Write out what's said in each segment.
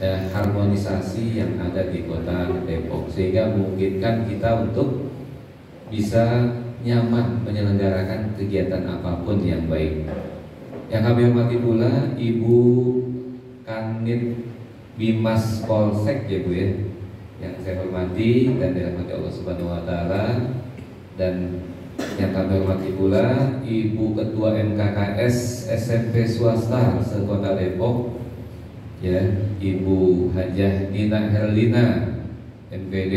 harmonisasi yang ada di kota Depok, sehingga memungkinkan kita untuk bisa nyaman menyelenggarakan kegiatan apapun yang baik. Yang kami hormati pula Ibu Kanit Bimas Polsek ya Bu ya, yang saya hormati dan dirahmati Allah Subhanahu wa taala, dan yang kami hormati pula Ibu Ketua MKKS SMP swasta se-Kota Depok ya, Ibu Hajah Nina Herlina MPD,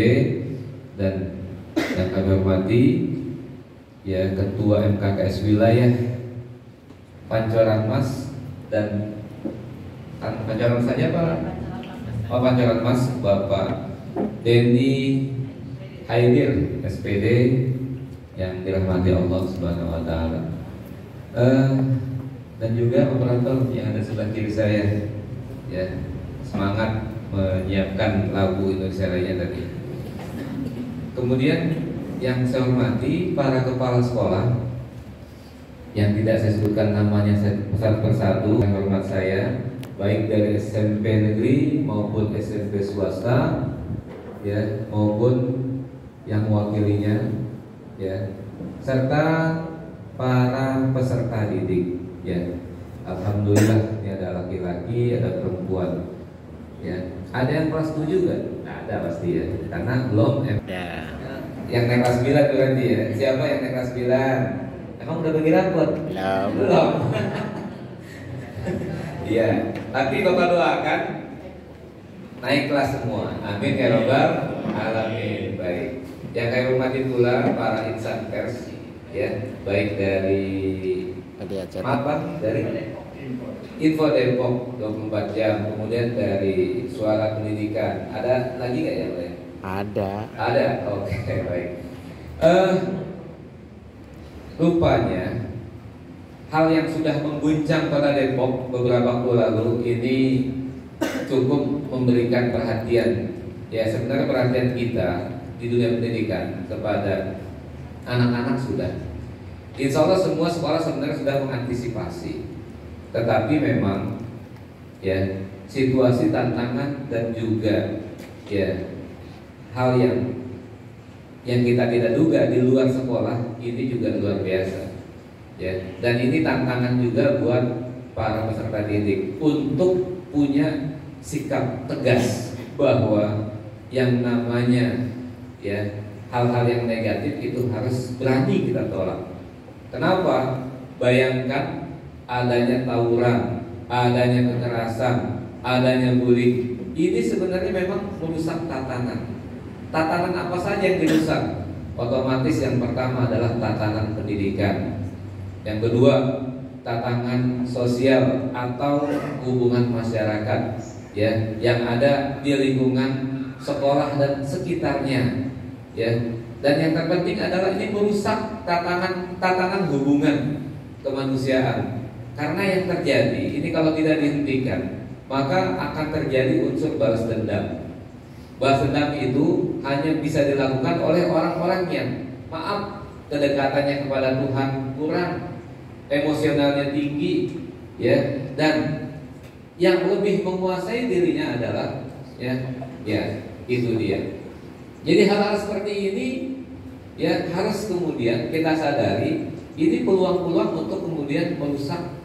dan yang kami hormati ya Ketua MKKS wilayah Pancoran Mas dan Pancoran saja Pak. Oh, Pancoran Mas Bapak Denny Haidir SPD yang dirahmati Allah Subhanahu wa taala. Dan juga operator yang ada sebelah kiri saya ya, semangat menyiapkan lagu Indonesia Raya tadi. Kemudian yang saya hormati para kepala sekolah yang tidak saya sebutkan namanya satu persatu, yang hormat saya baik dari SMP negeri maupun SMP swasta ya, maupun yang mewakilinya ya, serta para peserta didik ya. Alhamdulillah ini ada laki-laki, ada perempuan ya. Ada yang kelas 7 kan? Ada pasti ya, karena belum yang naik kelas 9 berarti ya. Siapa yang naik kelas 9? Emang udah bagi rapot? Belum. Iya, tapi Bapak doakan naik kelas semua. Amin ya robbal alamin. Baik. Yang kami hormati pula para insan pers ya, baik dari dari Info Depok 24 jam, kemudian dari Suara Pendidikan. Ada lagi nggak ya, Pak? Ada. Oke, baik. Rupanya hal yang sudah mengguncang Kota Depok beberapa waktu lalu ini cukup memberikan perhatian. Ya, sebenarnya perhatian kita di dunia pendidikan kepada anak-anak sudah. Insya Allah semua sekolah sebenarnya sudah mengantisipasi. Tetapi memang ya situasi tantangan dan juga ya hal yang kita tidak duga di luar sekolah ini juga luar biasa ya, dan ini tantangan juga buat para peserta didik untuk punya sikap tegas bahwa yang namanya ya hal-hal yang negatif itu harus berani kita tolak. Kenapa? Bayangkan adanya tawuran, adanya kekerasan, adanya bullying. Ini sebenarnya memang merusak tatanan. Tatanan apa saja yang dirusak? Otomatis yang pertama adalah tatanan pendidikan. Yang kedua, tatanan sosial atau hubungan masyarakat ya, yang ada di lingkungan sekolah dan sekitarnya ya. Dan yang terpenting adalah ini merusak tatanan hubungan kemanusiaan. Karena yang terjadi ini kalau tidak dihentikan, maka akan terjadi unsur balas dendam. Balas dendam itu hanya bisa dilakukan oleh orang-orang yang maaf, kedekatannya kepada Tuhan kurang, emosionalnya tinggi ya, dan yang lebih menguasai dirinya adalah ya itu dia. Jadi hal-hal seperti ini ya harus kemudian kita sadari, ini peluang-peluang untuk kemudian merusak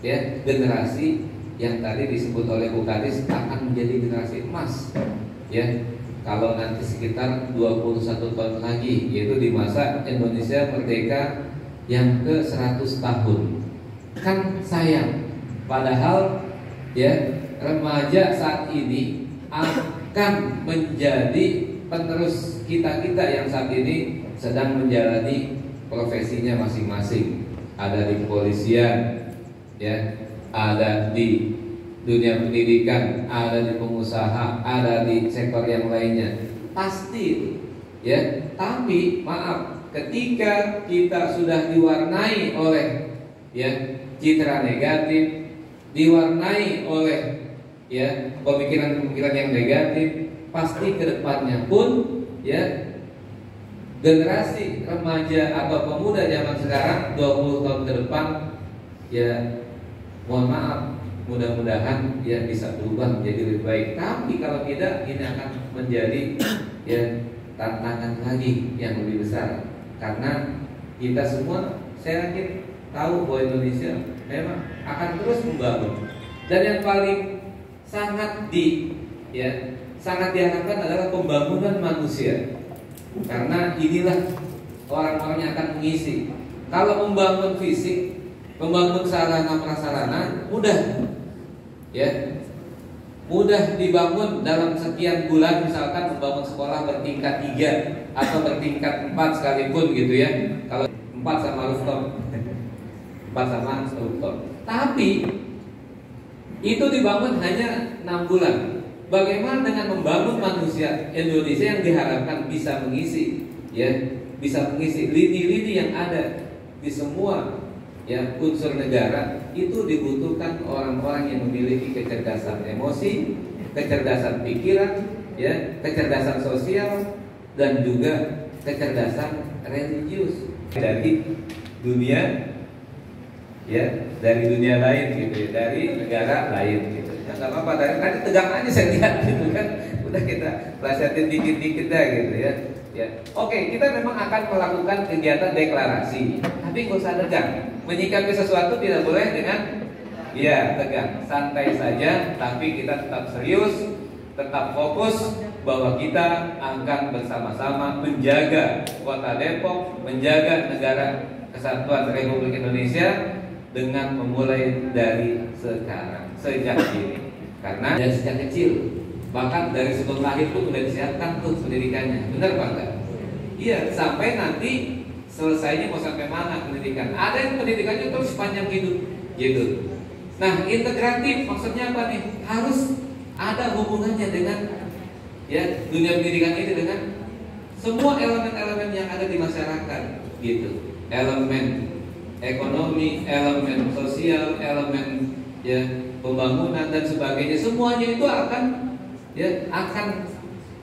ya generasi yang tadi disebut oleh Bu Kadis akan menjadi generasi emas ya, kalau nanti sekitar 21 tahun lagi, yaitu di masa Indonesia merdeka yang ke 100 tahun. Kan sayang, padahal ya remaja saat ini akan menjadi penerus kita-kita yang saat ini sedang menjalani profesinya masing-masing. Ada di kepolisian ya, ada di dunia pendidikan, ada di pengusaha, ada di sektor yang lainnya. Pasti itu ya. Tapi maaf, ketika kita sudah diwarnai oleh ya citra negatif, diwarnai oleh ya pemikiran-pemikiran yang negatif, pasti kedepannya pun ya generasi remaja atau pemuda zaman sekarang 20 tahun ke depan ya mohon maaf mudah-mudahan ya bisa berubah menjadi lebih baik. Tapi kalau tidak, ini akan menjadi ya tantangan lagi yang lebih besar, karena kita semua saya yakin tahu bahwa Indonesia memang akan terus membangun, dan yang paling sangat diharapkan adalah pembangunan manusia, karena inilah orang-orang yang akan mengisi. Kalau membangun fisik, membangun sarana prasarana mudah, ya mudah dibangun dalam sekian bulan. Misalkan membangun sekolah bertingkat 3 atau bertingkat 4 sekalipun gitu ya. Kalau 4 sama rooftop, 4 sama rooftop. Tapi itu dibangun hanya 6 bulan. Bagaimana dengan membangun manusia Indonesia yang diharapkan bisa mengisi, ya, bisa mengisi lini-lini yang ada di semua ya unsur negara. Itu dibutuhkan orang-orang yang memiliki kecerdasan emosi, kecerdasan pikiran, ya, kecerdasan sosial, dan juga kecerdasan religius dari dunia, ya, dari dunia lain gitu ya, dari negara lain gitu. Ya nggak apa-apa, tadi tegang aja saya lihat gitu kan, udah kita pelajarin dikit-dikit dah gitu ya. Ya, oke, kita memang akan melakukan kegiatan deklarasi, tapi nggak usah tegang. Menyikapi sesuatu tidak boleh dengan ya tegang, santai saja, tapi kita tetap serius, tetap fokus bahwa kita akan bersama-sama menjaga Kota Depok, menjaga Negara Kesatuan Republik Indonesia dengan memulai dari sekarang, sejak ini. Karena dari sejak kecil, bahkan dari sebelum lahir pun sudah disiapkan tuh pendidikannya, benar Pak? Iya, sampai nanti selesainya mau sampai mana pendidikan. Ada yang pendidikannya terus sepanjang hidup, gitu. Nah, integratif maksudnya apa nih? Harus ada hubungannya dengan ya dunia pendidikan ini dengan semua elemen-elemen yang ada di masyarakat, gitu. Elemen ekonomi, elemen sosial, elemen ya pembangunan dan sebagainya. Semuanya itu akan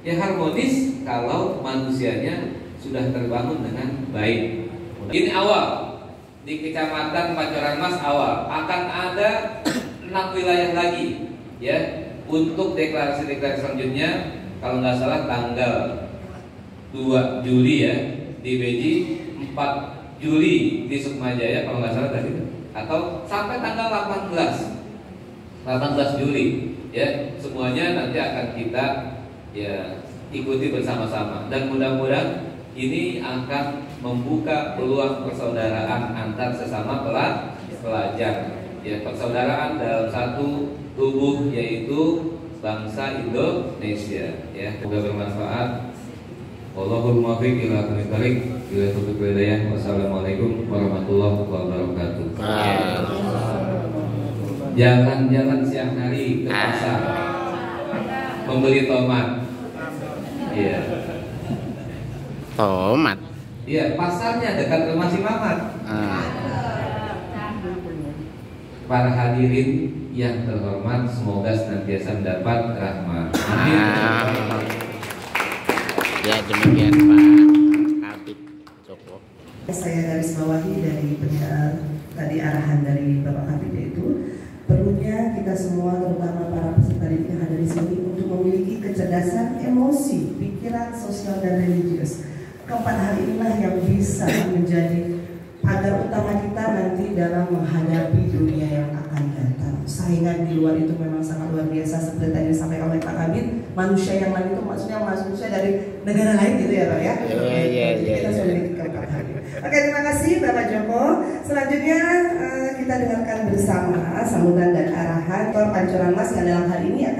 harmonis kalau manusianya sudah terbangun dengan baik. Ini awal di Kecamatan Pancoran Mas awal, akan ada 6 wilayah lagi ya untuk deklarasi-deklarasi selanjutnya. Kalau nggak salah tanggal 2 Juli ya di Beji, 4 Juli di Sukmajaya kalau nggak salah tadi, atau sampai tanggal 18 Juli ya, semuanya nanti akan kita ya ikuti bersama-sama, dan mudah-mudahan ini akan membuka peluang persaudaraan antar sesama pelajar, ya, persaudaraan dalam satu tubuh yaitu bangsa Indonesia, ya. Semoga bermanfaat. Wallahul muwaffiq ila aqwamit thoriq. Bila taufiq wal hidayah. Wassalamualaikum warahmatullahi wabarakatuh. Jalan-jalan siang hari ke pasar membeli tomat. Iya. Tomat. Iya, pasarnya dekat rumah si Mamat. Para hadirin yang terhormat, semoga senantiasa mendapat rahmat. Amin. Ya, demikian Pak Kabid Joko. Saya garis bawahi dari tadi arahan dari Bapak Kabid, yaitu perlunya kita semua, terutama para peserta didik yang ada di sini, untuk memiliki kecerdasan emosi, pikiran, sosial, dan religius. Keempat hal inilah yang bisa menjadi pagar utama kita nanti dalam menghadapi dunia yang akan datang. Saingan di luar itu memang sangat luar biasa, seperti tadi disampaikan oleh Pak Kabid. Manusia yang lain itu maksudnya manusia dari negara lain gitu ya Pak ya. Iya. Kita sudah memiliki keempat hal. Oke, terima kasih Bapak Joko. Selanjutnya kita dengarkan bersama sambutan dan arahan Tor Pancoran Mas yang dalam hal ini akan